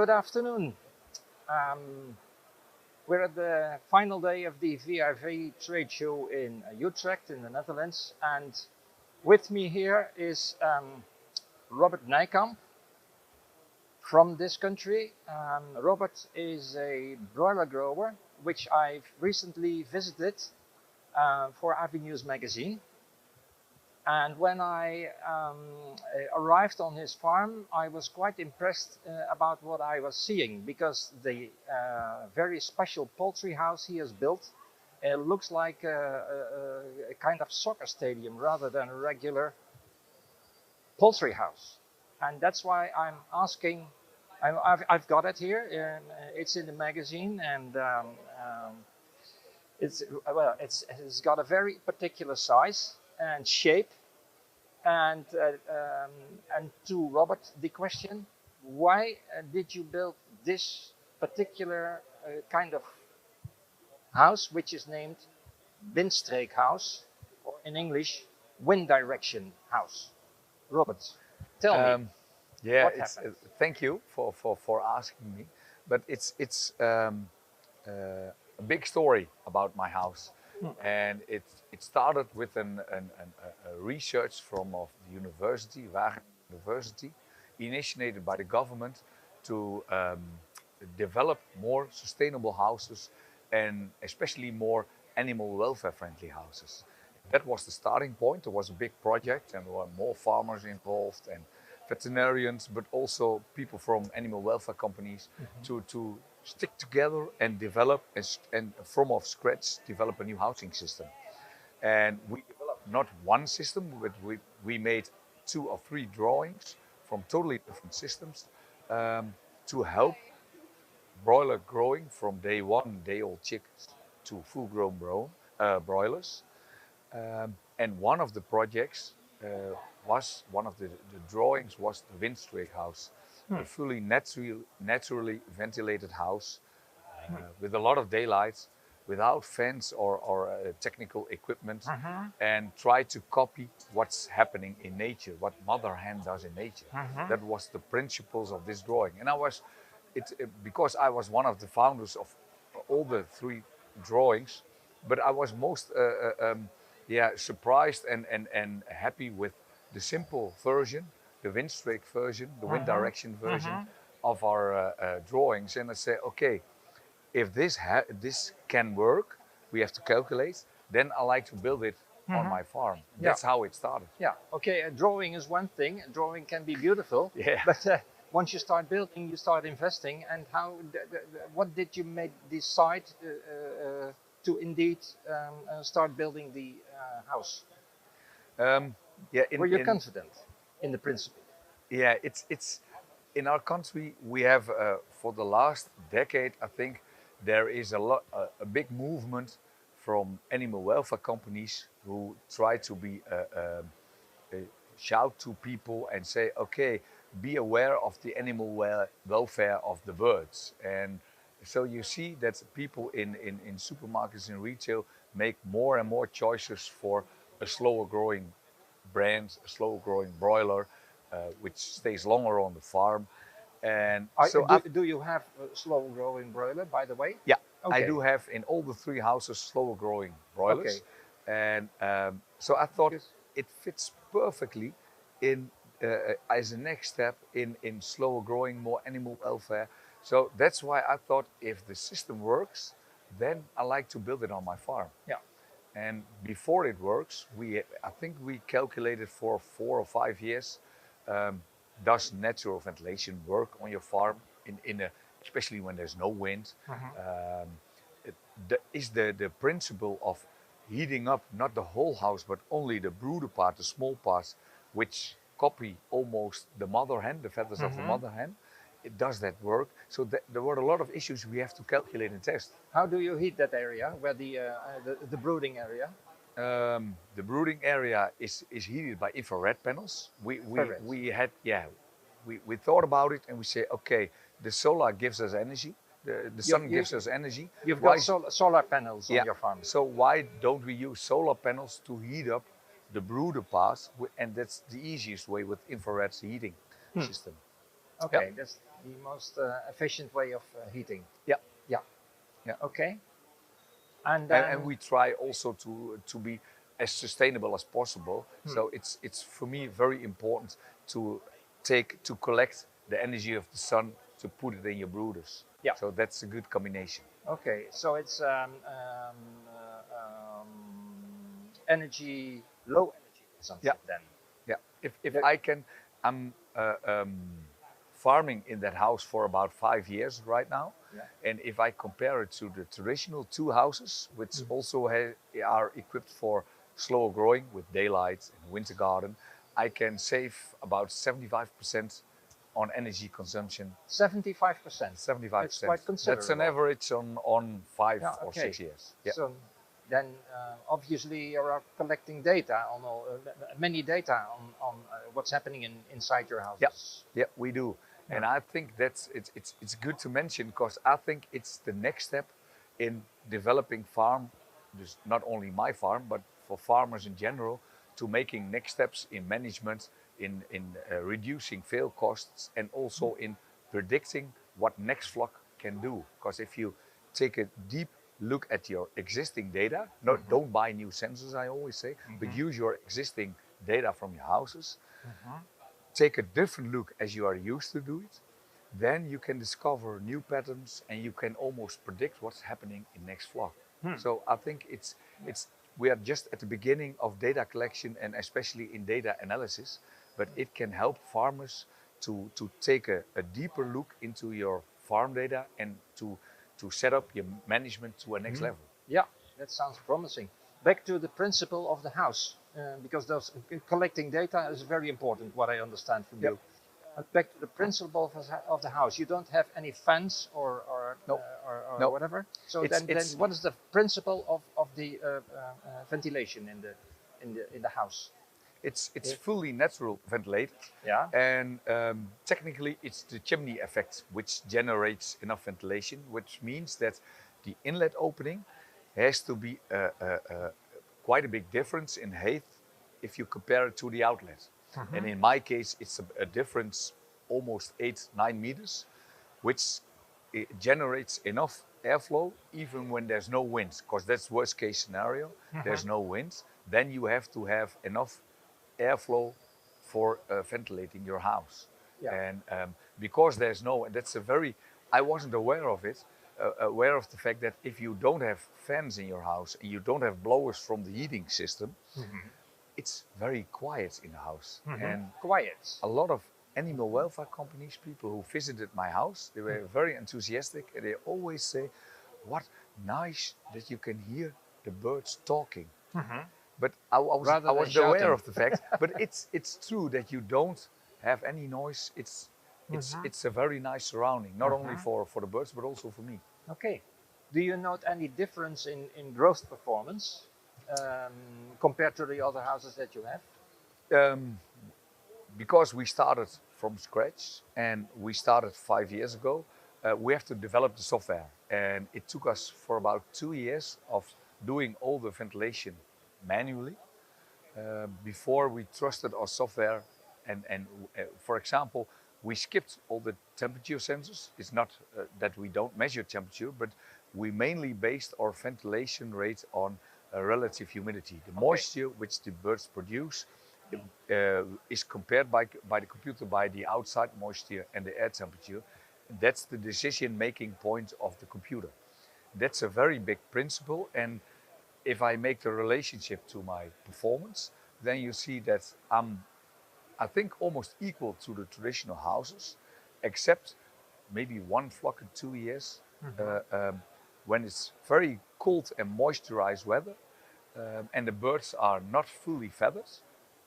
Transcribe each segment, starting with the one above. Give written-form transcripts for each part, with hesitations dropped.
Good afternoon. Um, we're at the final day of the VIV trade show in Utrecht in the Netherlands, and with me here is Robert Nijkamp from this country. Robert is a broiler grower, which I've recently visited for Avenues magazine. And when I arrived on his farm, I was quite impressed about what I was seeing, because the very special poultry house he has built looks like a kind of soccer stadium rather than a regular poultry house. And that's why I'm asking, I've got it here, it's in the magazine, and it's got a very particular size and shape. And to Robert, the question: why did you build this particular kind of house, which is named windstreek house, or in English, wind direction house? Robert, tell me. Yeah, what happened? thank you for asking me, but it's a big story about my house. And it started with a research from of the university, Wageningen University, initiated by the government to develop more sustainable houses, and especially more animal welfare friendly houses. That was the starting point. There was a big project, and there were more farmers involved and veterinarians, but also people from animal welfare companies to stick together and develop and from scratch develop a new housing system. And we developed not one system, but we made 2 or 3 drawings from totally different systems to help broiler growing from day one, day-old chickens, to full-grown broilers. And one of the projects was, one of the drawings was the windstreek house, a fully naturally ventilated house with a lot of daylight, without fence or technical equipment, and try to copy what's happening in nature, what mother hen does in nature. That was the principles of this drawing. And because I was one of the founders of all the 3 drawings, but I was most surprised and happy with the simple version, the windstreek version, the wind direction version of our drawings. And I say, okay, if this can work, we have to calculate, then I like to build it on my farm. That's how it started. Yeah, okay, a drawing is one thing. A drawing can be beautiful, but once you start building, you start investing. And what did you decide to indeed start building the house? Were you confident in the principle? Yeah, it's in our country we have for the last decade, I think there is a big movement from animal welfare companies who try to shout to people and say, okay, be aware of the animal welfare of the birds. And so you see that people in supermarkets and retail make more and more choices for a slower growing brand, a slower growing broiler, which stays longer on the farm. And do you have a slow growing broiler, by the way? Yeah, okay. I do have in all the 3 houses slower growing broilers. Okay. And so I thought it fits perfectly in as a next step in slower growing, more animal welfare. So that's why I thought if the system works, then I like to build it on my farm. Yeah. And before it works, I think we calculated for 4 or 5 years. Does natural ventilation work on your farm, especially when there's no wind? Is the principle of heating up not the whole house, but only the brooder part, the small parts, which copy almost the mother hen, the feathers of the mother hen? Does that work? So there were a lot of issues we have to calculate and test. How do you heat that area, where the brooding area? The brooding area is heated by infrared panels. We thought about it and we say, okay, the solar gives us energy, the sun gives us energy. You've got solar panels on your farm. So why don't we use solar panels to heat up the brooder parts? And that's the easiest way with infrared heating system. Okay, the most efficient way of heating. Yeah. Yeah. Yeah. Okay. And then And we try also to be as sustainable as possible. So it's for me very important to collect the energy of the sun to put it in your brooders. yeah. So that's a good combination. Okay. So it's energy, low energy Yeah, consumption then. yeah. If That- I can, I'm farming in that house for about 5 years right now. Yeah. And if I compare it to the traditional two houses, which also are equipped for slower growing with daylight and winter garden, I can save about 75% on energy consumption. 75%. 75%. It's quite considerable. That's an average on 5 Yeah, or okay. 6 years. Yeah. So then obviously you are collecting data on all, many data on what's happening inside your houses. Yeah, we do. And I think it's good to mention because I think it's the next step in developing farm, just not only my farm, but for farmers in general, to making next steps in management, in reducing fail costs, and also in predicting what next flock can do. Because if you take a deep look at your existing data, don't buy new sensors, I always say, but use your existing data from your houses. Take a different look as you are used to do it, then you can discover new patterns and you can almost predict what's happening in next flock. So I think we are just at the beginning of data collection and especially in data analysis, but it can help farmers to take a deeper look into your farm data and to set up your management to a next level. Yeah, that sounds promising. Back to the principle of the house, because those collecting data is very important, what I understand from you. Back to the principle of the house. You don't have any fans or No. or whatever. So then what is the principle of the ventilation in the house? It's fully natural ventilated. Yeah. And technically, it's the chimney effect which generates enough ventilation, which means that the inlet opening has to be quite a big difference in height if you compare it to the outlet. And in my case, it's a difference almost 8-9 meters, which generates enough airflow even when there's no wind, because that's worst case scenario. There's no wind. Then you have to have enough airflow for ventilating your house. Yeah. And because there's no, and that's a very, I wasn't aware of it, aware of the fact that if you don't have fans in your house and you don't have blowers from the heating system, it's very quiet in the house. And Quiet. a lot of animal welfare companies, people who visited my house, they were very enthusiastic and they always say, what nice that you can hear the birds talking. But I wasn't aware of the fact, but it's true that you don't have any noise. It's a very nice surrounding, not only for the birds, but also for me. Okay. Do you note any difference in growth performance compared to the other houses that you have? Because we started from scratch and we started 5 years ago, we have to develop the software. And it took us for about 2 years of doing all the ventilation manually before we trusted our software. And for example, we skipped all the temperature sensors. It's not that we don't measure temperature, but we mainly based our ventilation rate on relative humidity. The moisture which the birds produce is compared by the computer by the outside moisture and the air temperature. That's the decision-making point of the computer. That's a very big principle, and if I make the relationship to my performance, then you see that I'm, I think, almost equal to the traditional houses, except maybe one flock in 2 years when it's very cold and moisturized weather, and the birds are not fully feathered,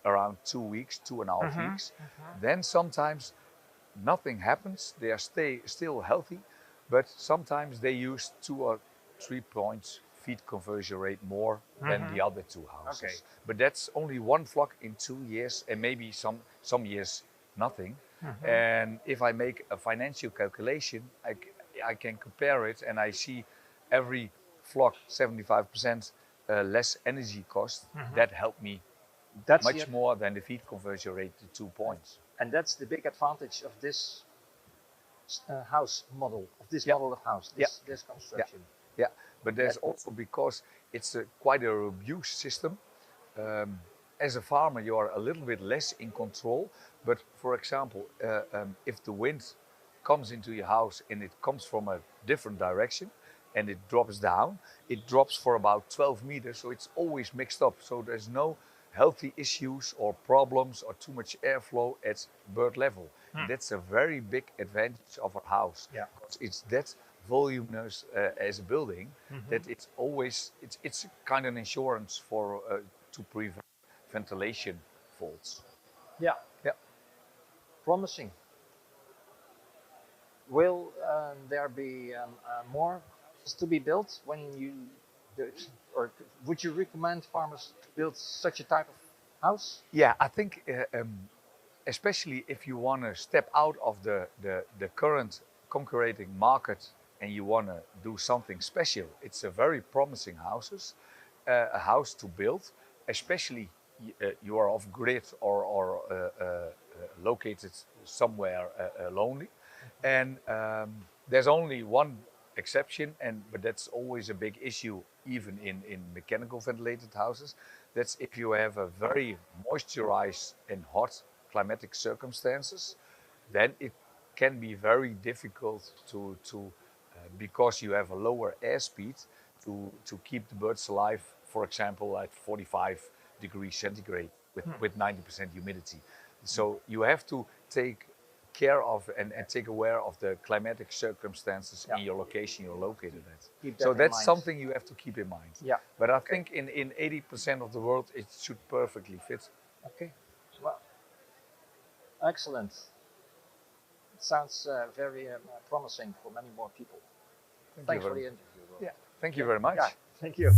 around 2 weeks, 2.5 weeks, then sometimes nothing happens. They are still healthy, but sometimes they use 2 or 3 points feed conversion rate more than the other two houses. Okay. But that's only one flock in 2 years, and maybe some years nothing. And if I make a financial calculation, I can compare it, and I see every flock 75% less energy cost. That helped me much more than the feed conversion rate to 2 points. And that's the big advantage of this house model, of this Yeah. model of house, this construction. Yeah, but there's also, because it's quite a robust system, as a farmer you are a little bit less in control. But for example, if the wind comes into your house and it comes from a different direction and it drops down, it drops for about 12 meters, so it's always mixed up. So there's no healthy issues or problems or too much airflow at bird level. That's a very big advantage of our house. Yeah. Because it's that voluminous as a building, that it's always, it's kind of an insurance for to prevent ventilation faults. Yeah. Yeah. Promising. Will there be more houses to be built when you do, or would you recommend farmers to build such a type of house? Yeah, I think especially if you want to step out of the current concurrent market and you want to do something special, it's a very promising a house to build, especially you are off grid or located somewhere lonely. And there's only one exception, but that's always a big issue even in mechanical ventilated houses. That's if you have a very moisturized and hot climatic circumstances, then it can be very difficult to because you have a lower airspeed to keep the birds alive, for example, at 45 degrees centigrade with 90% humidity. So you have to take care of and take aware of the climatic circumstances in your location you're located at. So that's something you have to keep in mind. Yeah. But I think in 80% of the world it should perfectly fit. Okay. Well, excellent. It sounds very promising for many more people. Thanks for the interview. Yeah. Thank you very much. Yeah. Thank you.